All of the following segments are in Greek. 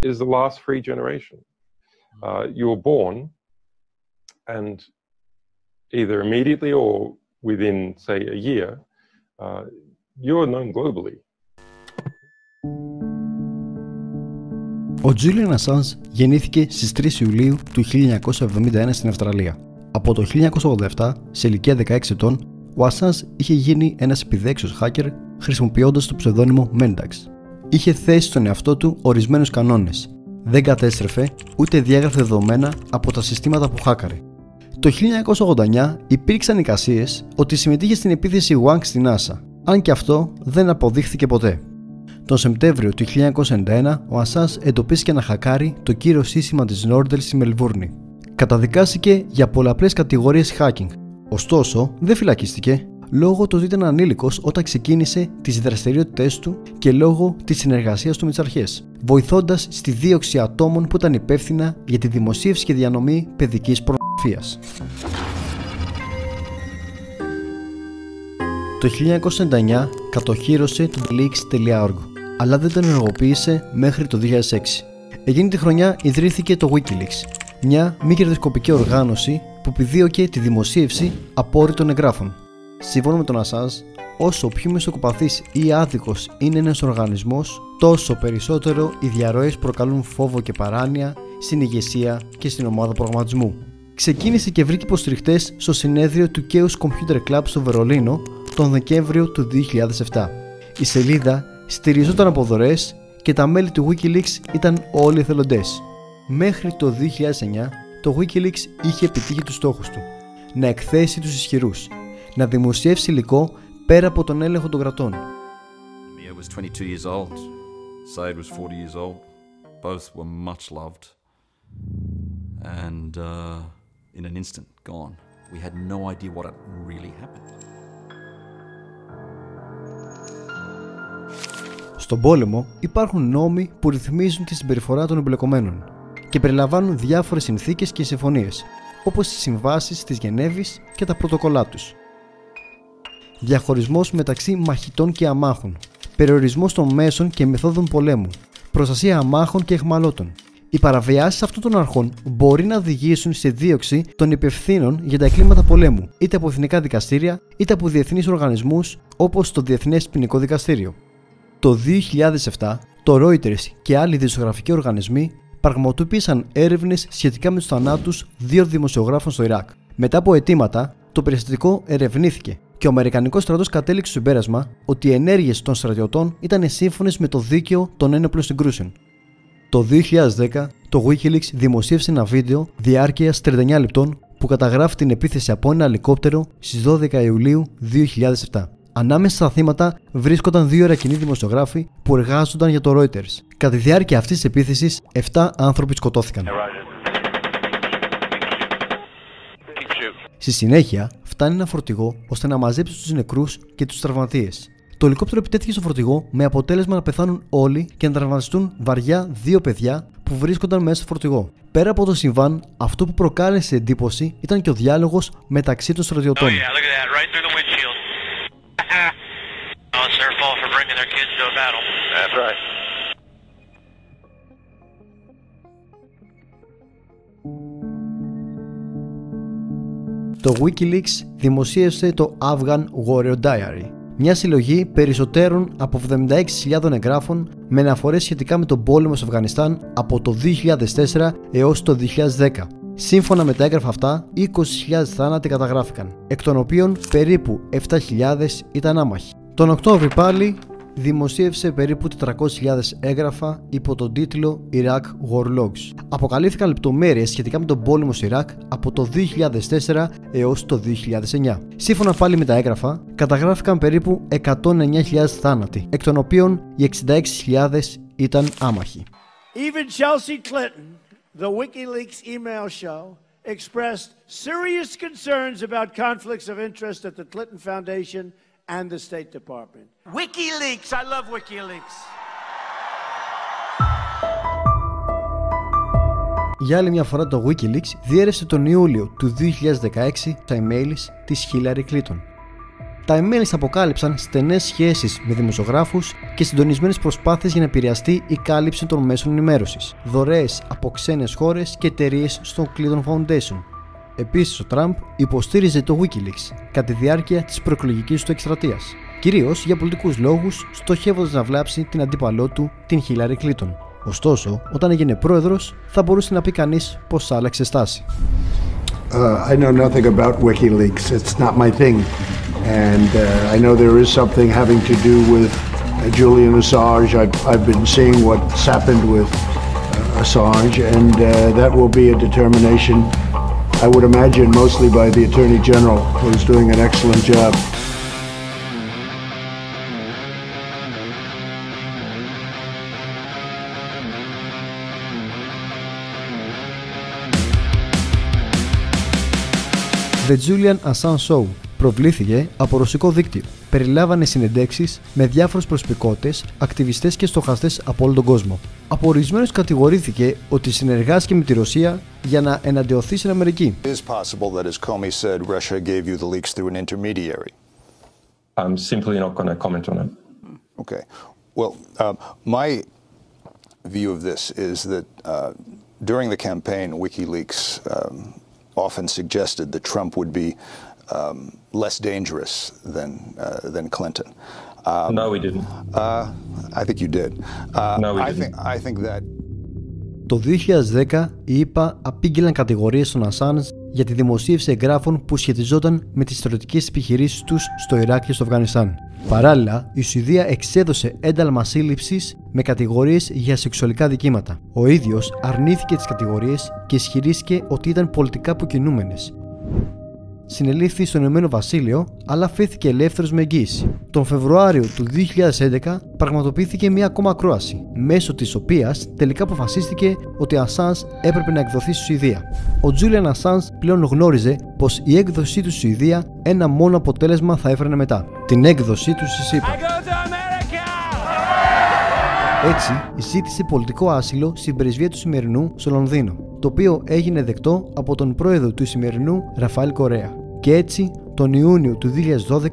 is the last free generation. You were born, and either immediately or within, say, a year, you are known globally. Ο Julian Assange γεννήθηκε στις 3 Ιουλίου του 1971 στην Αυστραλία. Από το 1987, σε ηλικία 16 ετών, ο Assange είχε γίνει ένας επιδέξιος hacker χρησιμοποιώντας το ψευδόνυμο Mendax. Είχε θέσει στον εαυτό του ορισμένους κανόνες. Δεν κατέστρεφε ούτε διάγραφε δεδομένα από τα συστήματα που χάκαρε. Το 1989 υπήρξαν εικασίες ότι συμμετείχε στην επίθεση Wang στην NASA, αν και αυτό δεν αποδείχθηκε ποτέ. Τον Σεπτέμβριο του 1991 ο Assange εντοπίστηκε να χακάρει το κύριο σύστημα της Nortel στη Μελβούρνη. Καταδικάστηκε για πολλαπλές κατηγορίες hacking, ωστόσο δεν φυλακίστηκε λόγω του ότι ήταν ανήλικος όταν ξεκίνησε τις δραστηριότητές του και λόγω της συνεργασίας του με τις αρχές, βοηθώντας στη δίωξη ατόμων που ήταν υπεύθυνα για τη δημοσίευση και διανομή παιδικής πορνογραφίας. Το 1999 κατοχύρωσε το Leaks.org, αλλά δεν τον ενεργοποίησε μέχρι το 2006. Εκείνη τη χρονιά ιδρύθηκε το WikiLeaks, μια μη κερδοσκοπική οργάνωση που επιδίωκε τη δημοσίευση απόρριτων εγγράφων. Σύμφωνα με τον Assange, όσο πιο μεσοκοπαθής ή άδικος είναι ένας οργανισμός, τόσο περισσότερο οι διαρροές προκαλούν φόβο και παράνοια στην ηγεσία και στην ομάδα προγραμματισμού. Ξεκίνησε και βρήκε υποστηριχτές στο συνέδριο του Chaos Computer Club στο Βερολίνο τον Δεκέμβριο του 2007. Η σελίδα στηριζόταν από δωρεές και τα μέλη του WikiLeaks ήταν όλοι εθελοντές. Μέχρι το 2009 το WikiLeaks είχε επιτύχει τους στόχους του: να εκθέσει τους ισχυρούς, να δημοσιεύσει υλικό πέρα από τον έλεγχο των κρατών. Mia was 22 years old. Said was 40 years old. Both were much loved. And in an instant, gone. We had no idea what had really happened. Στον πόλεμο υπάρχουν νόμοι που ρυθμίζουν τη συμπεριφορά των εμπλεκομένων και περιλαμβάνουν διάφορες συνθήκες και συμφωνίες, όπως τις συμβάσεις της Γενέβης και τα πρωτοκολλά τους. Διαχωρισμός μεταξύ μαχητών και αμάχων, περιορισμός των μέσων και μεθόδων πολέμου, προστασία αμάχων και αιχμαλώτων. Οι παραβιάσεις αυτών των αρχών μπορεί να οδηγήσουν σε δίωξη των υπευθύνων για τα εγκλήματα πολέμου, είτε από εθνικά δικαστήρια είτε από διεθνείς οργανισμούς όπως το Διεθνές Ποινικό Δικαστήριο. Το 2007, το Reuters και άλλοι δημοσιογραφικοί οργανισμοί πραγματοποίησαν έρευνες σχετικά με τους θανάτους 2 δημοσιογράφων στο Ιράκ. Μετά από αιτήματα, το περιστατικό ερευνήθηκε και ο Αμερικανικός στρατός κατέληξε στο συμπέρασμα ότι οι ενέργειες των στρατιωτών ήταν σύμφωνες με το δίκαιο των ένοπλων συγκρούσεων. Το 2010, το WikiLeaks δημοσίευσε ένα βίντεο διάρκειας 39 λεπτών που καταγράφει την επίθεση από ένα ελικόπτερο στις 12 Ιουλίου 2007. Ανάμεσα στα θύματα βρίσκονταν 2 Ιρακινοί δημοσιογράφοι που εργάζονταν για το Reuters. Κατά τη διάρκεια αυτής της επίθεσης, 7 άνθρωποι σκοτώθηκαν. Στη συνέχεια, φτάνει ένα φορτηγό ώστε να μαζέψει τους νεκρούς και τους τραυματίες. Το ελικόπτερο επιτέθηκε στο φορτηγό με αποτέλεσμα να πεθάνουν όλοι και να τραυματιστούν βαριά 2 παιδιά που βρίσκονταν μέσα στο φορτηγό. Πέρα από το συμβάν, αυτό που προκάλεσε εντύπωση ήταν και ο διάλογος μεταξύ των στρατιωτών. Το WikiLeaks δημοσίευσε το Afghan Warrior Diary, μια συλλογή περισσότερων από 76.000 εγγράφων με αναφορές σχετικά με τον πόλεμο στο Αφγανιστάν από το 2004 έως το 2010. Σύμφωνα με τα έγγραφα αυτά, 20.000 θάνατοι καταγράφηκαν, εκ των οποίων περίπου 7.000 ήταν άμαχοι. Τον Οκτώβρη πάλι δημοσίευσε περίπου 400.000 έγγραφα υπό τον τίτλο Iraq War Logs. Αποκαλύφθηκαν λεπτομέρειες σχετικά με τον πόλεμο στο Ιράκ από το 2004 έως το 2009. Σύμφωνα πάλι με τα έγγραφα, καταγράφηκαν περίπου 109.000 θάνατοι, εκ των οποίων οι 66.000 ήταν άμαχοι. Even Chelsea Clinton, the WikiLeaks email show, expressed serious concerns about conflicts of interest at the Clinton Foundation and the State Department. WikiLeaks, I love WikiLeaks. Για άλλη μια φορά το WikiLeaks διέρευσε τον Ιούλιο του 2016 τα emails της Hillary Clinton. Τα emails αποκάλυψαν στενές σχέσεις με δημοσιογράφους και συντονισμένες προσπάθειες για να επηρεαστεί η κάλυψη των μέσων ενημέρωσης, δωρεές από ξένες χώρες και εταιρείες στο Clinton Foundation. Επίσης, ο Τραμπ υποστήριζε το WikiLeaks κατά τη διάρκεια της προεκλογικής του εκστρατείας, κυρίως για πολιτικούς λόγους, στοχεύοντας να βλάψει την αντίπαλό του, την Χίλαρη Κλίντον. Ωστόσο, όταν έγινε πρόεδρος, θα μπορούσε να πει κανείς πως άλλαξε στάση. I know nothing about WikiLeaks. It's not my thing. And I know there is something having to do with Julian Assange. I've been seeing what's happened with Assange, and that will be a determination, I would imagine, mostly by the Attorney General, who's doing an excellent job. The Julian Assange Show προβλήθηκε από ρωσικό δίκτυο. Περιλάμβανε συνεντεύξεις με διάφορους προσωπικότητες, ακτιβιστές και στοχαστές από όλο τον κόσμο. Από ορισμένους κατηγορήθηκε ότι συνεργάστηκε με τη Ρωσία για να εναντιωθεί στην Αμερική. It is possible that, as Comey said, Russia gave you the leaks through an intermediary. I'm simply not going to comment on it. Okay. Well, my view of this is that during the campaign, WikiLeaks often suggested that Trump would be less dangerous than Clinton. No, we didn't. I think you did. No, we didn't. I think that. Το 2010 οι ΗΠΑ απήγγειλαν κατηγορίες στον Ασάνζ για τη δημοσίευση εγγράφων που σχετιζόταν με τις στρατιωτικές επιχειρήσεις τους στο Ιράκ και στο Αφγανιστάν. Παράλληλα, η Σουηδία εξέδωσε ένταλμα σύλληψης με κατηγορίες για σεξουαλικά δικήματα. Ο ίδιος αρνήθηκε τις κατηγορίες και ισχυρίστηκε ότι ήταν πολιτικά αποκινούμενες. Συνελήφθη στο Ηνωμένο Βασίλειο, αλλά αφήθηκε ελεύθερος με εγγύηση. Τον Φεβρουάριο του 2011 πραγματοποιήθηκε μια ακόμα ακρόαση, μέσω της οποίας τελικά αποφασίστηκε ότι ο Ασάνζ έπρεπε να εκδοθεί στη Σουηδία. Ο Julian Assange πλέον γνώριζε πως η έκδοσή του στη Σουηδία ένα μόνο αποτέλεσμα θα έφερνε μετά: την έκδοσή του στη ΣΥΠΑ. Έτσι, ζήτησε πολιτικό άσυλο στην πρεσβεία του Σημερινού στο Λονδίνο, το οποίο έγινε δεκτό από τον πρόεδρο του Σημερινού, Ραφαήλ Κορέα. Και έτσι, τον Ιούνιο του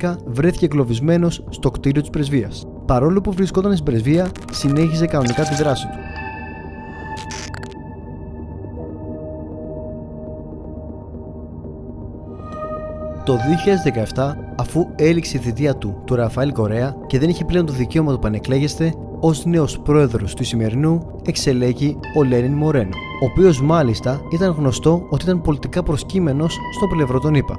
2012 βρέθηκε εγκλωβισμένος στο κτίριο της πρεσβείας. Παρόλο που βρισκόταν στην πρεσβεία, συνέχιζε κανονικά τη δράση του. Το 2017, αφού έληξε η θητεία του Ραφαήλ Κορέα και δεν είχε πλέον το δικαίωμα του πανεκλέγεστε, ως νέος πρόεδρος του Σημερινού εξελέγει ο Λένιν Μορένο, ο οποίος μάλιστα ήταν γνωστό ότι ήταν πολιτικά προσκύμενος στο πλευρό των ΗΠΑ.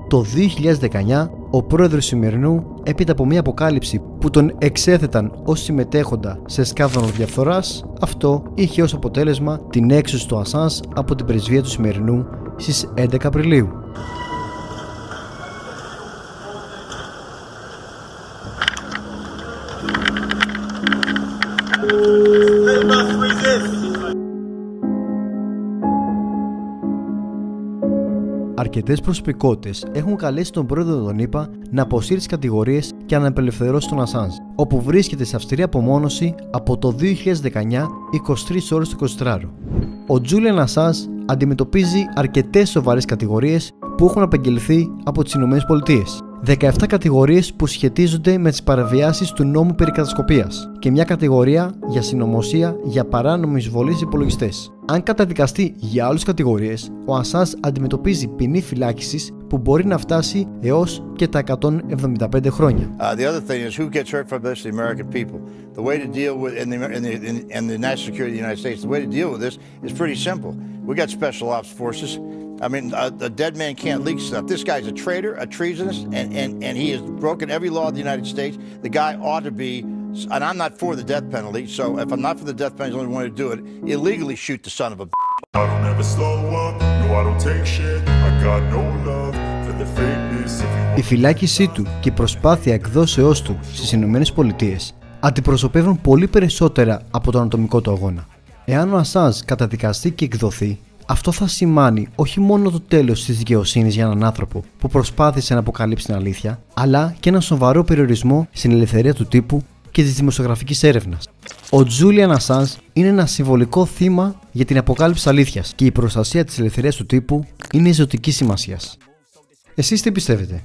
Το 2019, ο πρόεδρος του Σημερινού, έπειτα από μια αποκάλυψη που τον εξέθεταν ως συμμετέχοντα σε σκάνδαλο διαφθοράς, αυτό είχε ως αποτέλεσμα την έξωση του Ασάνζ από την πρεσβεία του Σημερινού στις 11 Απριλίου. Αρκετές προσωπικότητες έχουν καλέσει τον πρόεδρο των ΗΠΑ να αποσύρει τις κατηγορίες και να απελευθερώσει τον Ασάνζ, όπου βρίσκεται σε αυστηρή απομόνωση από το 2019 23 ώρες το 24ωρο. Ο Julian Assange αντιμετωπίζει αρκετές σοβαρές κατηγορίες που έχουν απαγγελθεί από τις ΗΠΑ. 17 κατηγορίες που σχετίζονται με τις παραβιάσεις του νόμου περί κατασκοπίας και μια κατηγορία για συνωμοσία για παράνομη εισβολή σε υπολογιστές. Αν καταδικαστεί για άλλες κατηγορίες, ο Ασάνζ αντιμετωπίζει ποινή φυλάκισης που μπορεί να φτάσει έως και τα 175 χρόνια. The other thing is who gets hurt from this? The American people. The way to deal with in the national security of the United States, the way to deal with this is pretty simple. We got special ops forces. I mean, a dead man can't leak stuff. This guy's a traitor, a treasonous, and he has broken every law of the United States. The guy ought to be, and I'm not for the death penalty, so if I'm not for the death penalty, I only want to do it, illegally shoot the son of a I don't ever slow up, no I don't take shit, I got no love for the fakeness. Η φυλάκισή του και η προσπάθεια εκδόσεώς του στις ΗΠΑ αντιπροσωπεύουν πολύ περισσότερα από τον ατομικό του αγώνα. Εάν ο Ασάνζ καταδικαστεί και εκδοθεί, αυτό θα σημάνει όχι μόνο το τέλος της δικαιοσύνης για έναν άνθρωπο που προσπάθησε να αποκαλύψει την αλήθεια, αλλά και ένα σοβαρό περιορισμό στην ελευθερία του τύπου και της δημοσιογραφικής έρευνας. Ο Julian Assange είναι ένα συμβολικό θύμα για την αποκάλυψη αλήθειας και η προστασία της ελευθερίας του τύπου είναι ζωτικής σημασίας. Εσείς τι πιστεύετε?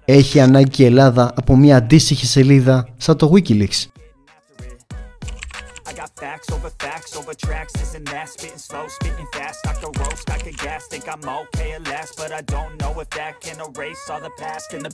Έχει ανάγκη η Ελλάδα από μια αντίστοιχη σελίδα σαν το Wikileaks? Facts over tracks, isn't that spitting slow, spitting fast, I could roast, I could gas, think I'm okay at last, but I don't know if that can erase all the past and the